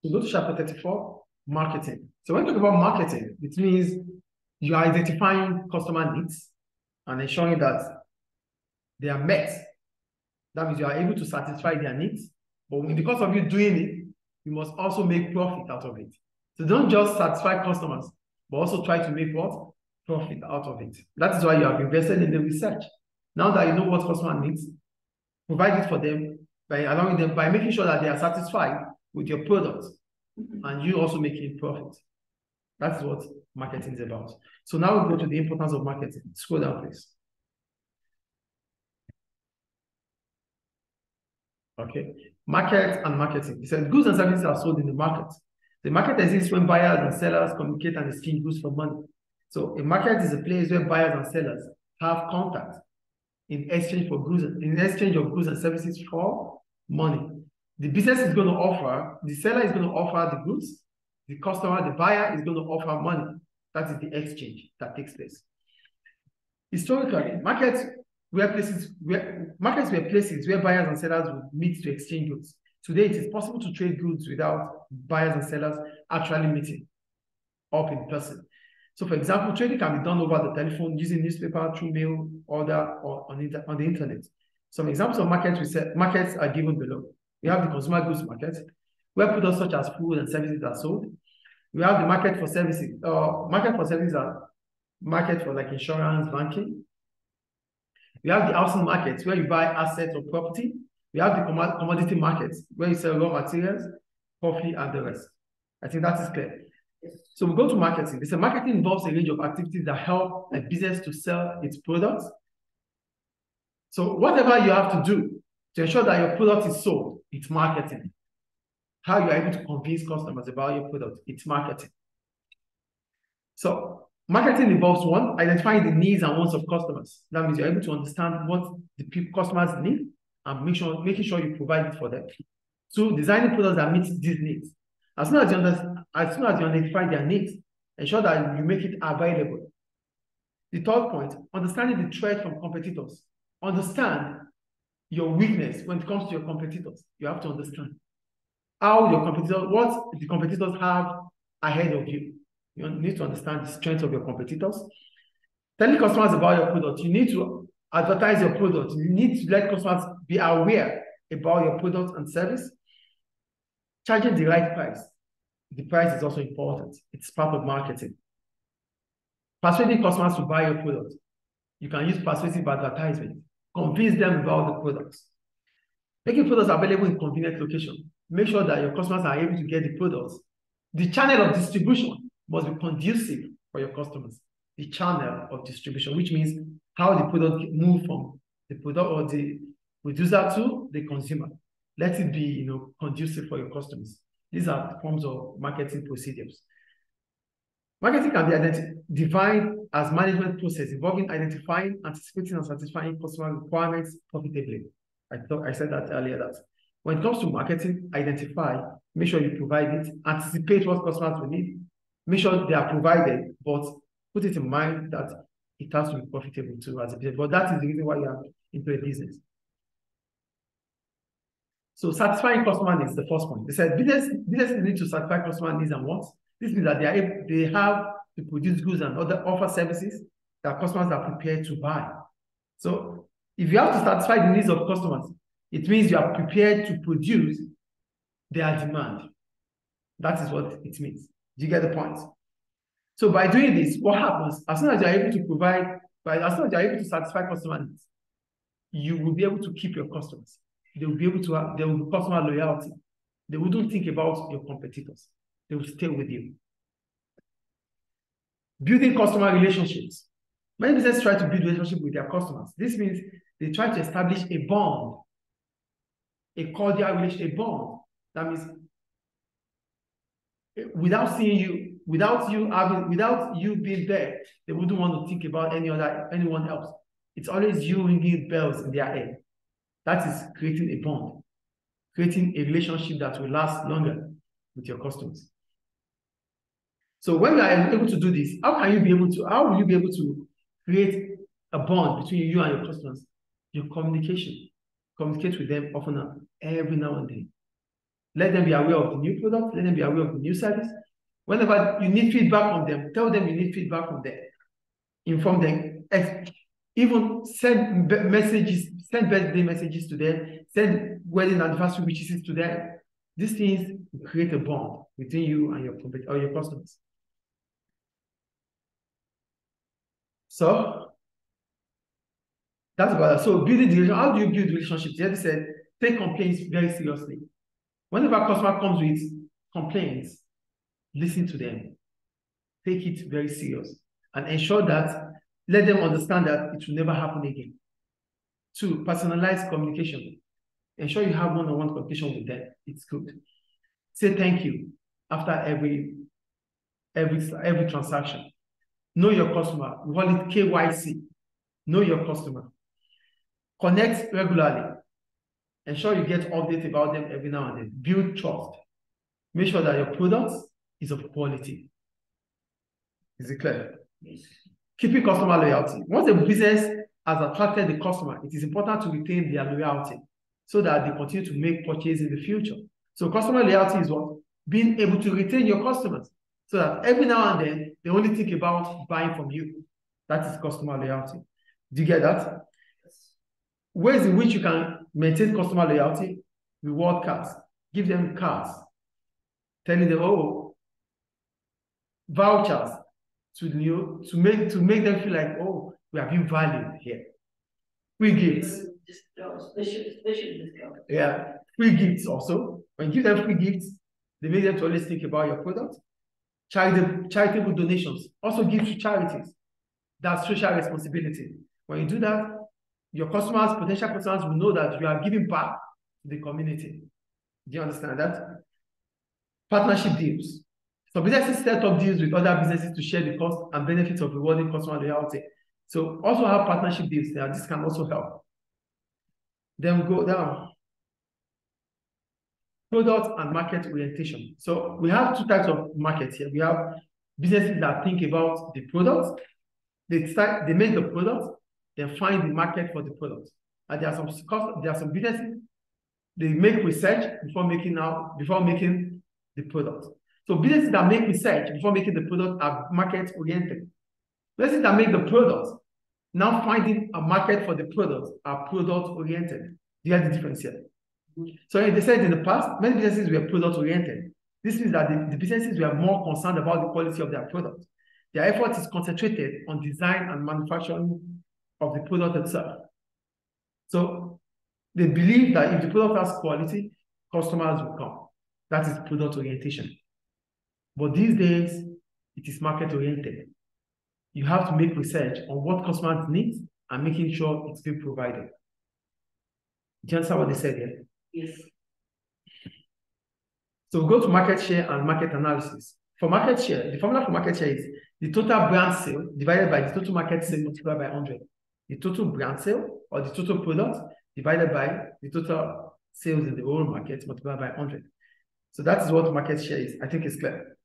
So go to chapter 34, marketing. So when you talk about marketing, it means you are identifying customer needs and ensuring that they are met. That means you are able to satisfy their needs. But because of you doing it, you must also make profit out of it. So don't just satisfy customers, but also try to make what? Profit out of it. That is why you have invested in the research. Now that you know what customer needs, provide it for them by allowing them, by making sure that they are satisfied with your product, and you also making profit. That's what marketing is about. So now we go to the importance of marketing. Scroll down, please. Okay, market and marketing. It says goods and services are sold in the market. The market exists when buyers and sellers communicate and exchange goods for money. So a market is a place where buyers and sellers have contact in exchange for goods, in exchange of goods and services for money. The business is going to offer, the seller is going to offer the goods, the customer, the buyer is going to offer money. That is the exchange that takes place. Historically, markets were places where buyers and sellers would meet to exchange goods. Today, it is possible to trade goods without buyers and sellers actually meeting up in person. So, for example, trading can be done over the telephone, using newspaper, through mail, order, or on the internet. Some examples of markets are given below. We have the consumer goods market, where products such as food and services are sold. We have the market for services. Market for services are market for like insurance, banking. We have the housing markets, where you buy assets or property. We have the commodity markets, where you sell raw materials, coffee, and the rest. I think that is clear. So we go to marketing. They say marketing involves a range of activities that help a business to sell its products. So whatever you have to do to ensure that your product is sold, it's marketing. How you are able to convince customers about your product, it's marketing. So marketing involves one, identifying the needs and wants of customers. That means you're able to understand what the customers need and making sure you provide it for them. Two, designing products that meet these needs. As soon as you identify their needs, ensure that you make it available. The third point, understanding the threat from competitors. Understand your weakness when it comes to your competitors. You have to understand what the competitors have ahead of you. You need to understand the strength of your competitors. Telling customers about your product. You need to advertise your product. You need to let customers be aware about your product and service. Charging the right price. The price is also important. It's part of marketing. Persuading customers to buy your product. You can use persuasive advertisement. Convince them about the products. Making products available in convenient locations. Make sure that your customers are able to get the products. The channel of distribution must be conducive for your customers. The channel of distribution, which means how the product moves from the product or the producer to the consumer. Let it be, conducive for your customers. These are forms of marketing procedures. Marketing can be defined as management process involving identifying, anticipating, and satisfying customer requirements profitably. I said that earlier, that when it comes to marketing, identify, make sure you provide it, anticipate what customers will need, make sure they are provided, but put it in mind that it has to be profitable too as a business. But that is the reason why you are into a business. So satisfying customer needs, the first point. They said businesses need to satisfy customer needs and wants. This means that they have to produce goods and offer services that customers are prepared to buy. So if you have to satisfy the needs of customers, it means you are prepared to produce their demand. That is what it means. Do you get the point? So by doing this, what happens? As soon as you're able to as soon as you're able to satisfy customer needs, you will be able to keep your customers. They will be customer loyalty. They wouldn't think about your competitors. They will stay with you. Building customer relationships. Many businesses try to build relationship with their customers. This means they try to establish a bond, a cordial relationship, a bond. That means without seeing you, without you being there, they wouldn't want to think about anyone else. It's always you ringing bells in their head. That is creating a bond, creating a relationship that will last longer with your customers. So when you are able to do this, how will you be able to create a bond between you and your customers? Your communication. Communicate with them often, every now and then. Let them be aware of the new product. Let them be aware of the new service. Whenever you need feedback from them, tell them you need feedback from them. Inform them. Even send messages, send birthday messages to them, send wedding anniversary wishes to them. These things create a bond between you and your customers. So that's about it. So building the relationship. How do you build relationships? They said take complaints very seriously. Whenever a customer comes with complaints, listen to them. Take it very serious and ensure that let them understand that it will never happen again. 2, personalized communication. Ensure you have one-on-one communication with them. It's good. Say thank you after every transaction. Know your customer. We call it KYC. Know your customer. Connect regularly. Ensure you get updates about them every now and then. Build trust. Make sure that your product is of quality. Is it clear? Yes. Keeping customer loyalty. Once a business has attracted the customer, it is important to retain their loyalty so that they continue to make purchases in the future. So customer loyalty is what? Being able to retain your customers so that every now and then, they only think about buying from you. That is customer loyalty. Do you get that? Yes. Ways in which you can maintain customer loyalty: reward cards. Give them cards. Telling them, oh, vouchers to make them feel like, oh, we are being valued here. Free gifts. Special discount. Yeah, free gifts also. When you give them free gifts, they make them to always think about your product. Charitable donations. Also give to charities. That's social responsibility. When you do that, your customers, potential customers will know that you are giving back to the community. Do you understand that? Partnership deals. So businesses set up deals with other businesses to share the cost and benefits of rewarding customer loyalty. So also have partnership deals there. This can also help. Then go down. Product and market orientation. So we have 2 types of markets here. We have businesses that think about the product. They make the product, then find the market for the product. And there are some businesses, they make research before making the product. So businesses that make research before making the product are market oriented. Businesses that make the product, now finding a market for the product, are product oriented. Do you have the difference here? So they said in the past, many businesses were product oriented. This means that the businesses were more concerned about the quality of their product. Their effort is concentrated on design and manufacturing of the product itself. So they believe that if the product has quality, customers will come. That is product orientation. But these days, it is market oriented. You have to make research on what customers need and making sure it's being provided. Do you understand what they said here? Yes. So go to market share and market analysis. For market share, the formula for market share is the total brand sale divided by the total market sale multiplied by 100. The total brand sale or the total product divided by the total sales in the whole market multiplied by 100. So that is what market share is. I think it's clear.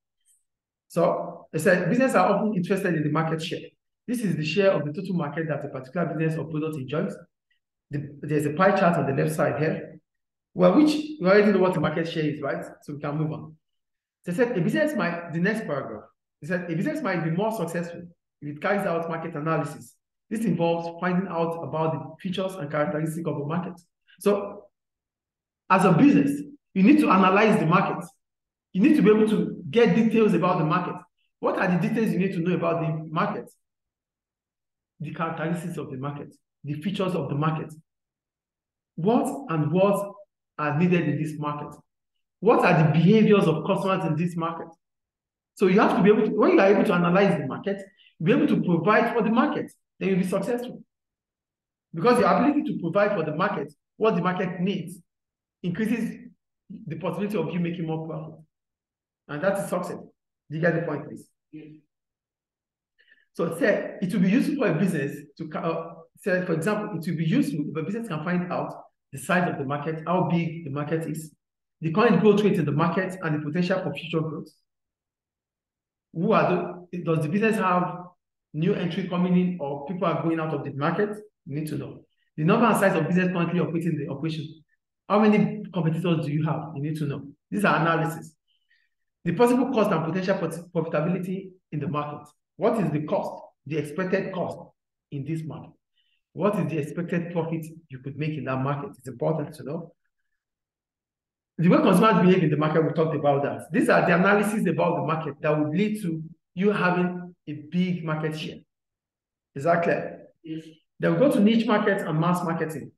So I said businesses are often interested in the market share. This is the share of the total market that a particular business or product enjoys. There's a pie chart on the left side here. Well, which you already know what the market share is, right? So we can move on. So I said the next paragraph, it said a business might be more successful if it carries out market analysis. This involves finding out about the features and characteristics of a market. So as a business, you need to analyze the market. You need to be able to get details about the market. What are the details you need to know about the market? The characteristics of the market, the features of the market. What are needed in this market? What are the behaviors of customers in this market? So you have to be able to, when you are able to analyze the market, you'll be able to provide for the market, then you'll be successful. Because your ability to provide for the market, what the market needs, increases the possibility of you making more profit. And that is success. Do you get the point, please? Yes. So say it will be useful for a business to, say, for example, it will be useful if a business can find out the size of the market, how big the market is, the current growth rate in the market, and the potential for future growth. Does the business have new entry coming in or people are going out of the market? You need to know. The number and size of business currently operating in the operation. How many competitors do you have? You need to know. These are analysis. The possible cost and potential profitability in the market. What is the cost, the expected cost in this market? What is the expected profit you could make in that market? It's important to know. The way consumers behave in the market, we talked about that. These are the analyses about the market that would lead to you having a big market share. Is that clear? Yes. Then we go to niche markets and mass marketing.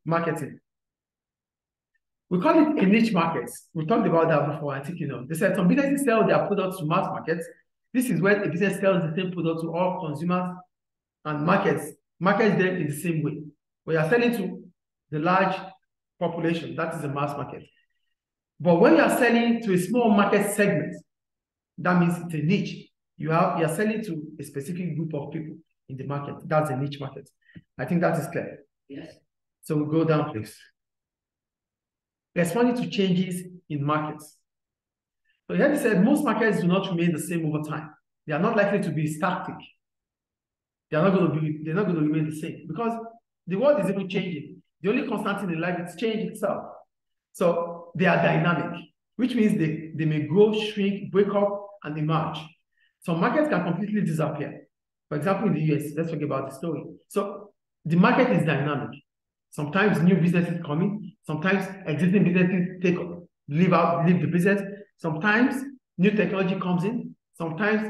We call it a niche market. We talked about that before. I think you know. They said some businesses sell their products to mass markets. This is when a business sells the same product to all consumers and markets them in the same way. We are selling to the large population. That is a mass market. But when you are selling to a small market segment, that means it's a niche. You are selling to a specific group of people in the market. That's a niche market. I think that is clear. Yes. So we'll go down, please. Responding to changes in markets. So here they said most markets do not remain the same over time. They are not likely to be static. They're not going to remain the same because the world is even changing. The only constant thing in life is change itself. So they are dynamic, which means they may grow, shrink, break up, and emerge. Some markets can completely disappear. For example, in the US, let's talk about the story. So the market is dynamic. Sometimes new businesses come in. Sometimes existing businesses leave the business. Sometimes new technology comes in. Sometimes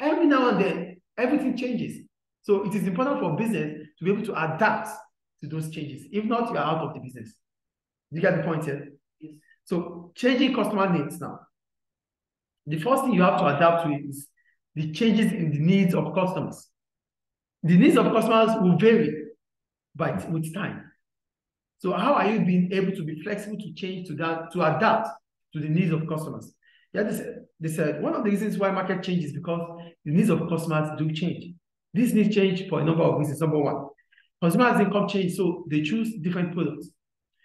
every now and then, everything changes. So it is important for business to be able to adapt to those changes. If not, you are out of the business. You get the point here? Yes. So changing customer needs now. The first thing you have to adapt to is the changes in the needs of customers. The needs of customers will vary with time. So how are you being able to be flexible to change to that, to adapt to the needs of customers? Yeah, they said one of the reasons why market changes is because the needs of customers do change. These needs change for a number of reasons. Number one, consumers' income change, so they choose different products.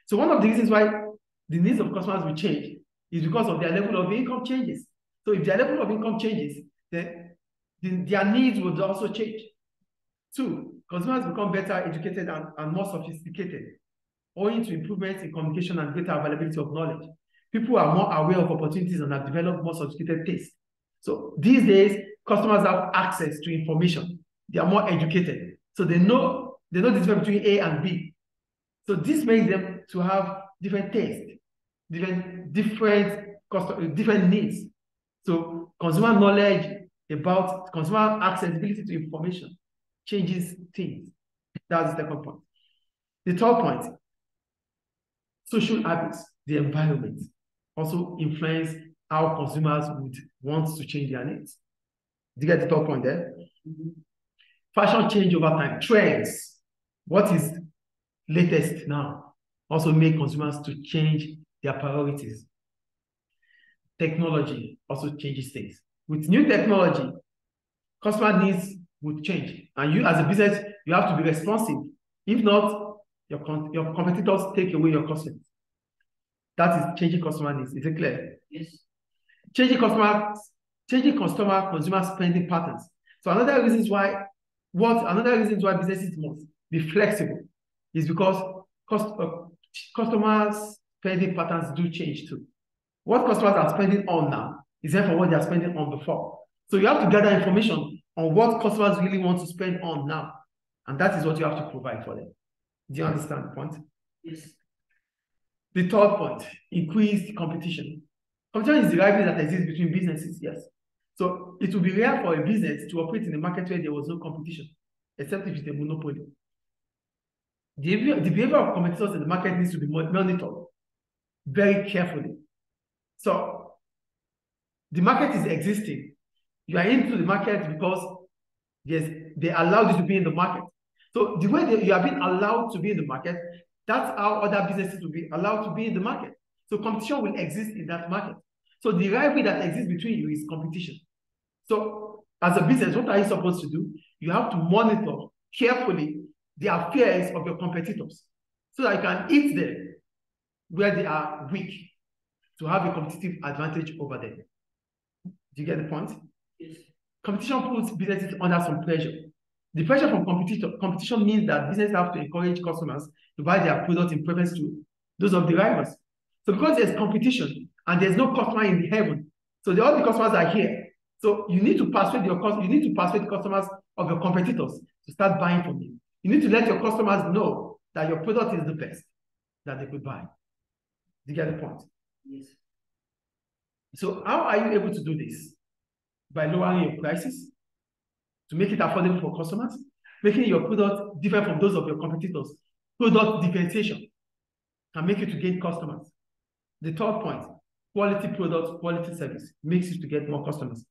So one of the reasons why the needs of customers will change is because of their level of income changes. So if their level of income changes, then their needs will also change. Two, consumers become better educated and more sophisticated, owing to improvements in communication and greater availability of knowledge. People are more aware of opportunities and have developed more sophisticated tastes. So these days, customers have access to information. They are more educated. So they know the difference between A and B. So this makes them to have different tastes, different needs. So consumer knowledge about consumer accessibility to information changes things. That's the second point. The third point, social habits, the environment, also influence how consumers would want to change their needs. Do you get the third point there? Mm-hmm. Fashion change over time, trends, what is latest now, also make consumers to change their priorities. Technology also changes things. With new technology, customer needs would change. And you as a business, you have to be responsive. If not, your competitors take away your customers. That is changing customer needs. Is it clear? Yes. Changing consumer spending patterns. So another reason why businesses must be flexible is because customers' spending patterns do change too. What customers are spending on now is different from what they are spending on before. So you have to gather information on what customers really want to spend on now. And that is what you have to provide for them. Do you understand the point? Yes. The third point, increased competition. Competition is the rivalry that exists between businesses, yes. So it will be rare for a business to operate in a market where there was no competition, except if it's a monopoly. The behavior of competitors in the market needs to be monitored very carefully. So the market is existing. You are into the market because they allowed you to be in the market. So the way you are being allowed to be in the market, that's how other businesses will be allowed to be in the market. So competition will exist in that market. So the rivalry that exists between you is competition. So as a business, what are you supposed to do? You have to monitor carefully the affairs of your competitors so that you can hit them where they are weak to have a competitive advantage over them. Do you get the point? Yes. Competition puts businesses under some pressure. The pressure from competition means that businesses have to encourage customers to buy their products in preference to those of the rivals. So because there's competition and there's no customer in the heaven, so all the customers are here. So you need to persuade customers of your competitors to start buying from you. You need to let your customers know that your product is the best that they could buy. Do you get the point? Yes. So how are you able to do this? By lowering your prices to make it affordable for customers, making your product different from those of your competitors. Product differentiation can make you to gain customers. The third point, quality product, quality service makes you to get more customers.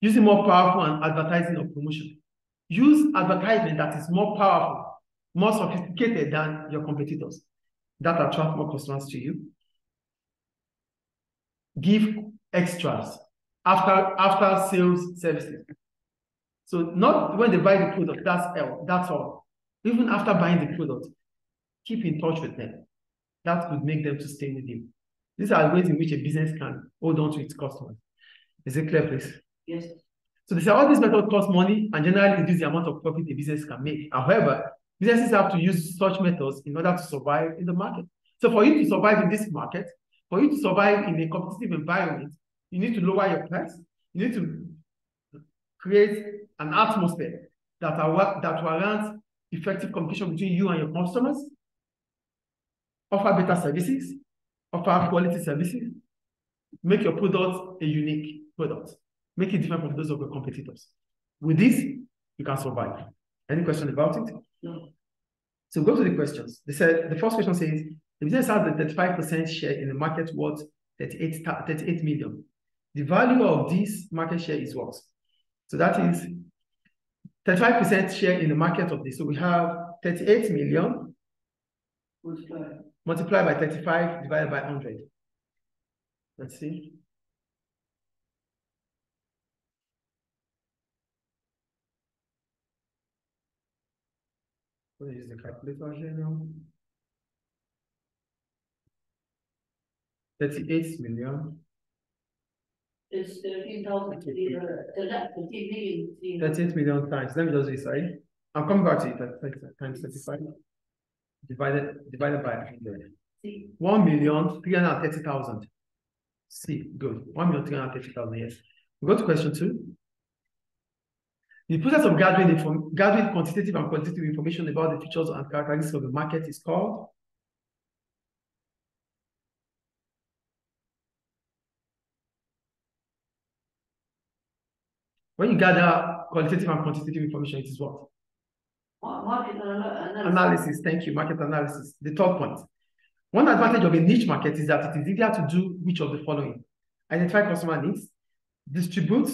Using more powerful and advertising or promotion. Use advertisement that is more powerful, more sophisticated than your competitors. That attract more customers to you. Give extras after sales services. So not when they buy the product, that's all. Even after buying the product, keep in touch with them. That could make them to stay with you. These are ways in which a business can hold on to its customers. Is it clear, please? Yes. So they say all these methods cost money and generally reduce the amount of profit a business can make. However, businesses have to use such methods in order to survive in the market. So for you to survive in this market, for you to survive in a competitive environment, you need to lower your price. You need to create an atmosphere that warrants effective communication between you and your customers, offer better services, offer quality services, make your product a unique product, make it different from those of your competitors. With this, you can survive. Any question about it? No. So go to the questions. They said the first question says the business has a 35% share in the market worth 38 million. The value of this market share is what? So that is 35% share in the market of this. So we have 38 million multiplied by 35 divided by 100. Let's see. We'll use the calculator here now. 38 million. It's 13,000. 38 million times. Let me just decide. I'll come back to it. Times 35. Divided by 100. 1,330,000. See, good. 1,330,000, yes. We go to question 2. The process of gathering quantitative and qualitative information about the features and characteristics of the market is called? When you gather qualitative and quantitative information, it is what? Market analysis. Analysis. Thank you. Market analysis. The third point. One advantage of a niche market is that it is easier to do which of the following: identify customer needs, distribute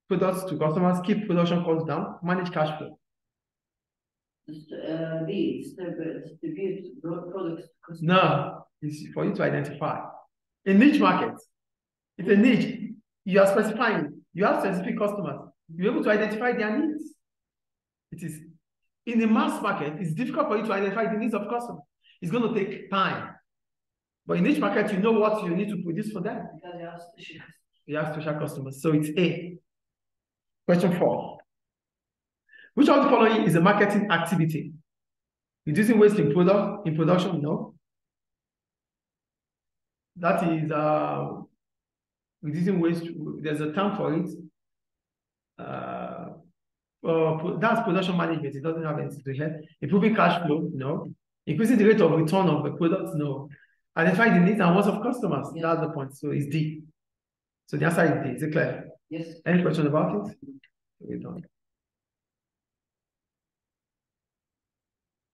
products to customers, keep production costs down, manage cash flow. Distribute products to customers. No, it's for you to identify. A niche market. It's a niche. You are specifying. You have specific customers. You're able to identify their needs. It is in the mass market, it's difficult for you to identify the needs of customers. It's going to take time. But in each market, you know what you need to produce for them. Because you have special customers. So it's A. Question 4. Which of the following is a marketing activity? Reducing waste in production? No. That is reducing waste. There's a term for it. That's production management. It doesn't have anything to do here. Improving cash flow? No. Increasing the rate of return of the products? No. Identify the needs and wants of customers? Yes. That's the point. So it's D. So the answer is D. Is it clear? Yes. Any question about it? We're done.